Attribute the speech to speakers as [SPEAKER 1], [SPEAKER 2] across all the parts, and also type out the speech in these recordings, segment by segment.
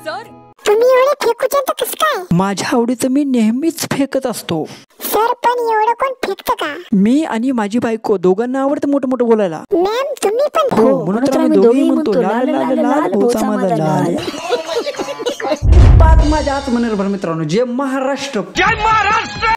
[SPEAKER 1] Sir
[SPEAKER 2] तुम्ही एवढे फेकूचे तर कसं काय?
[SPEAKER 3] माझ्या आवडीचं मी नेहमीच फेकत असतो.
[SPEAKER 2] सर पण एवढं कोण फेकतं का?
[SPEAKER 3] मी आणि माझी बायको दोघांना आवडतं मोठं मोठं बोलायला.
[SPEAKER 2] मॅम तुम्ही पण
[SPEAKER 3] हो म्हणून तर आम्ही दोघेही म्हणतो लाल लाल लाल बोचा माझा लाल. पाच माझ्या आत्मनिर्भर मित्रांनो, जय महाराष्ट्र.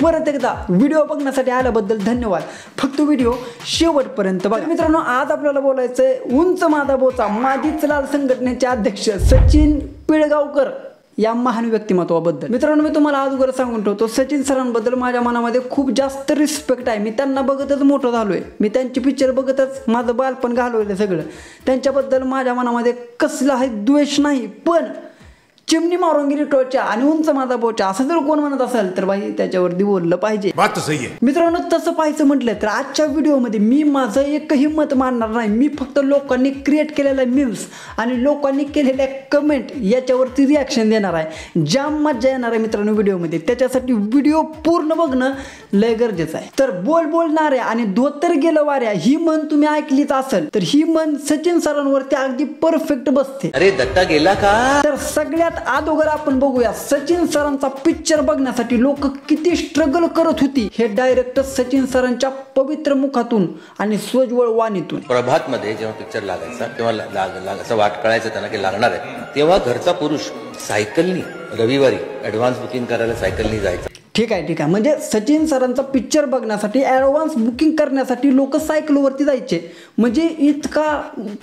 [SPEAKER 3] परत एकदा व्हिडिओ बघण्यासाठी आल्याबद्दल धन्यवाद. फक्त व्हिडिओ शेवटपर्यंत बघा. मित्रांनो आज आपल्याला बोलायचंय उंच माझा बोचा माझीच लाल संघटनेचे अध्यक्ष सचिन पिळगावकर या महान व्यक्तिमत्वाबद्दल. मित्रांनो मी तुम्हाला अगोदर सांगून ठेवतो, सचिन सरांबद्दल माझ्या मनामध्ये खूप जास्त रिस्पेक्ट आहे. मी त्यांना बघतच मोठं झालोय. मी त्यांची पिक्चर बघतच माझं बालपण घालवलं सगळं. त्यांच्याबद्दल माझ्या मनामध्ये कसलाही द्वेष नाही, पण चिमणी मारून गेली टोचा आणि उंच माझा बोचा असं जर कोण म्हणत असेल तर बाई त्याच्यावरती बोललं पाहिजे. बात सही आहे. मित्रांनो तसं पाहायचं म्हटलं तर आजच्या व्हिडिओमध्ये मी माझं एकही मत मांडणार नाही. मी फक्त लोकांनी क्रिएट केलेल्या मीम्स आणि लोकांनी केलेल्या कमेंट याच्यावरती रिॲक्शन देणार आहे. जाम मज्जा येणार आहे मित्रांनो व्हिडिओमध्ये. त्याच्यासाठी व्हिडिओ पूर्ण बघणं लय गरजेचं आहे. तर बोलणाऱ्या आणि धोतर गेलं वाऱ्या ही म्हण तुम्ही ऐकलीच असेल तर ही म्हण सचिन सरांवरती अगदी परफेक्ट बसते.
[SPEAKER 4] अरे दत्ता गेला का?
[SPEAKER 3] तर सगळ्यात अगोदर आपण बघूया सचिन सरांचा पिक्चर बघण्यासाठी लोक किती स्ट्रगल करत होती हे डायरेक्टर सचिन सरांच्या पवित्र मुखातून आणि सोज्वळ वाणीतून.
[SPEAKER 4] प्रभात मध्ये जेव्हा पिक्चर लागायचा तेव्हा असं वाट कळायचं त्यांना की लागणार आहे, तेव्हा घरचा पुरुष सायकलनी रविवारी ऍडव्हान्स बुकिंग करायला सायकलनी जायचा.
[SPEAKER 3] ठीक आहे म्हणजे सचिन सरांचा पिक्चर बघण्यासाठी ऍडव्हान्स बुकिंग करण्यासाठी लोक सायकलवरती जायचे. म्हणजे इतका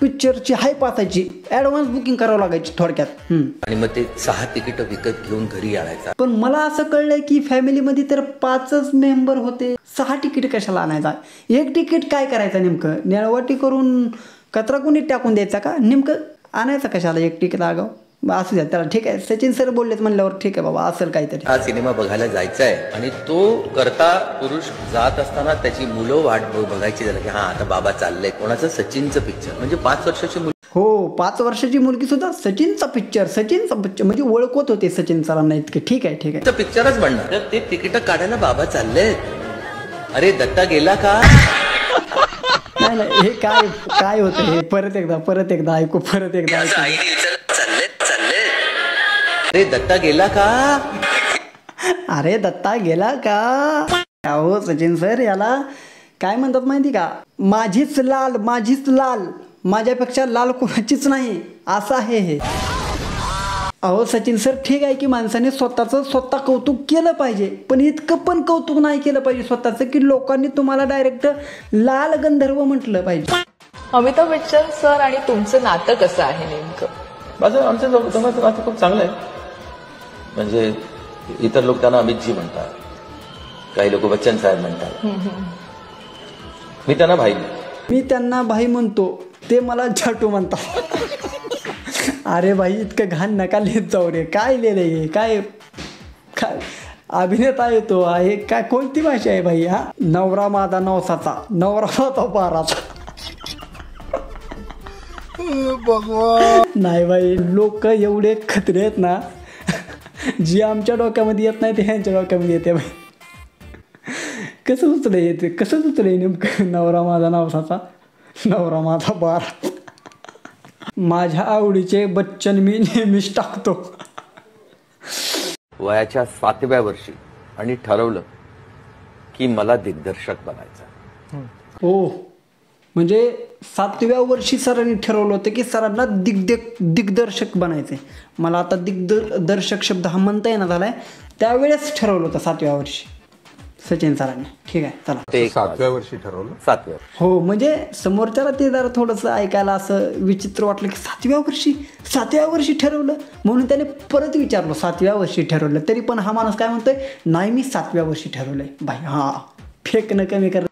[SPEAKER 3] पिक्चरची हाईप असायची, ऍडव्हान्स बुकिंग करावं लागायची थोडक्यात.
[SPEAKER 4] आणि मग ते 6 तिकीट विकत घेऊन घरी आणायचा.
[SPEAKER 3] पण मला असं कळलंय की फॅमिलीमध्ये तर 5च मेंबर होते, 6 तिकीट कशाला आणायचा? एक तिकीट काय करायचं नेमकं? नेळवाटी करून कचरा कुणी टाकून द्यायचा का? नेमकं आणायचं कशाला एक तिकीट? आगाव असू द्या त्याला. ठीक आहे सचिन सर बोललेत म्हणल्यावर ठीक आहे बाबा असेल काहीतरी.
[SPEAKER 4] हा सिनेमा बघायला जायचा आहे आणि तो करता पुरुष जात असताना त्याची मुलं वाट बघायची झालं की हा आता बाबा चाललंय. कोणाचं? सचिनचं पिक्चर. म्हणजे 5 वर्षाची मुलगी.
[SPEAKER 3] हो 5 वर्षाची मुलगी सुद्धा सचिनचा पिक्चर म्हणजे ओळखत होते सचिन सरांना इतके. ठीक आहे
[SPEAKER 4] पिक्चरच बनणार. तर ते तिकीट काढायला बाबा चालले. अरे दत्ता गेला का?
[SPEAKER 3] नाही हे काय होतं हे? परत एकदा ऐकू.
[SPEAKER 4] अरे दत्ता गेला का?
[SPEAKER 3] अरे दत्ता गेला का? हो सचिन सर याला काय म्हणतात माहिती का? माझीच लाल माझ्यापेक्षा लाल कोणाचीच नाही असं आहे हे. अहो सचिन सर ठीक आहे की माणसाने स्वतः कौतुक केलं पाहिजे, पण इतकं पण कौतुक नाही केलं पाहिजे स्वतःचं की लोकांनी तुम्हाला डायरेक्ट लाल गंधर्व म्हटलं पाहिजे.
[SPEAKER 1] अमिताभ बच्चन सर आणि तुमचं नातं कसं आहे नेमकं?
[SPEAKER 4] आमचं नातं खूप चांगलं आहे. म्हणजे इतर लोक त्यांना अमितजी म्हणतात, काही लोक बच्चन साहेब म्हणतात. मी त्यांना भाई म्हणतो, ते मला छाटू म्हणतात. अरे भाई इतकं घाण नका लिहित जाऊ रे. काय लिहिलंय? काय अभिनेता येतो आहे काय? कोणती भाषा आहे भाई? हा नवरा माझा नवसाचा, नवरा माझा बाराचा. नाही भाई लोक एवढे खतरे आहेत ना, जी आमच्या डोक्यामध्ये येत नाही ते ह्यांच्या डोक्यामध्ये येते भाई. कसं सुचलंय नेमकं? नवरा माझा नवसाचा, नवरा माझा बारा. माझ्या आवडीचे बच्चन मी नेहमीच टाकतो. वयाच्या 7व्या वर्षी आणि ठरवलं की मला दिग्दर्शक बनायचं.
[SPEAKER 3] हो म्हणजे 7व्या वर्षी सरांनी ठरवलं होतं की सरांना दिग्दर्शक बनायचंय. मला आता दिग्दर्शक शब्द हा म्हणता येणार झालाय. त्यावेळेस ठरवलं होतं 7व्या वर्षी सचिन सरांनी. ठीक आहे चला.
[SPEAKER 4] ते
[SPEAKER 5] 7व्या वर्षी ठरवलं.
[SPEAKER 4] 7व्या.
[SPEAKER 3] हो म्हणजे समोरच्याला ते जरा थोडंसं ऐकायला असं विचित्र वाटलं की 7व्या वर्षी ठरवलं, म्हणून त्याने परत विचारलं 7व्या वर्षी ठरवलं. तरी पण हा माणूस काय म्हणतोय, नाही मी 7व्या वर्षी ठरवलंय. भाई हा फेकणं कमी कर.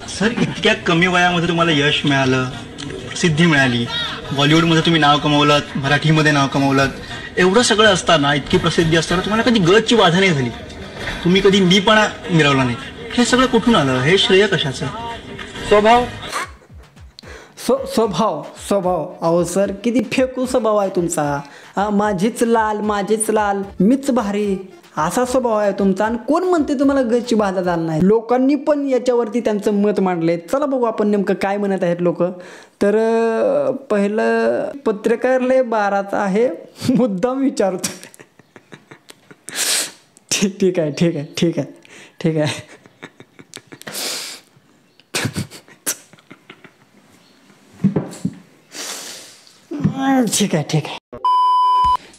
[SPEAKER 6] सर इतक्या कमी वयामध्ये तुम्हाला यश मिळालं, प्रसिद्धी मिळाली, बॉलिवूडमध्ये तुम्ही नाव कमवलं, मराठीमध्ये नाव कमवलं, एवढं सगळं असताना, इतकी प्रसिद्धी असताना तुम्हाला कधी गळची बाधा नाही झाली? तुम्ही कधी मीपणा मिळवला नाही? हे सगळं कुठून आलं? हे श्रेय कशाचं?
[SPEAKER 3] स्वभाव. अहो सर किती फेकू स्वभाव आहे तुमचा. माझीच लाल मीच भारी असा स्वभाव आहे तुमचा. आणि कोण म्हणते तुम्हाला गची बाधा झाला नाही? लोकांनी पण याच्यावरती त्यांचं मत मांडले. चला बघू आपण नेमकं काय म्हणत आहेत लोक. तर पहिलं पत्रकार लय बाराचा आहे, मुद्दाम विचारतो. ठीक आहे ठीक आहे ठीक आहे ठीक आहे. ठीक आहे ठीक आहे.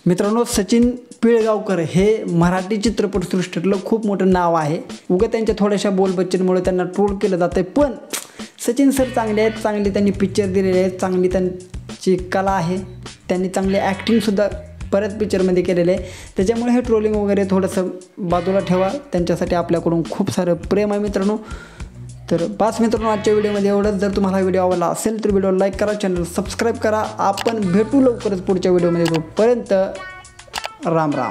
[SPEAKER 3] मित्रांनो, सचिन पिळगावकर हे मराठी चित्रपटसृष्टीतलं खूप मोठं नाव आहे. उगा त्यांच्या थोड्याशा बोलबच्चनमुळे त्यांना ट्रोल केलं जातं आहे. पण सचिन सर चांगले आहेत, चांगले त्यांनी पिक्चर दिलेले आहेत, चांगली त्यांची कला आहे, त्यांनी चांगले ॲक्टिंगसुद्धा परत पिक्चरमध्ये केलेले आहे. त्याच्यामुळे हे ट्रोलिंग वगैरे थोडंसं बाजूला ठेवा. त्यांच्यासाठी आपल्याकडून खूप सारं प्रेम आहे मित्रांनो. तर बस मित्रांनो, आजच्या व्हिडिओमध्ये एवढंच. जर तुम्हाला व्हिडिओ आवडला असेल तर व्हिडिओ लाईक करा, चॅनल सबस्क्राईब करा. आपण भेटू लवकरच पुढच्या व्हिडिओमध्ये. तोपर्यंत राम राम.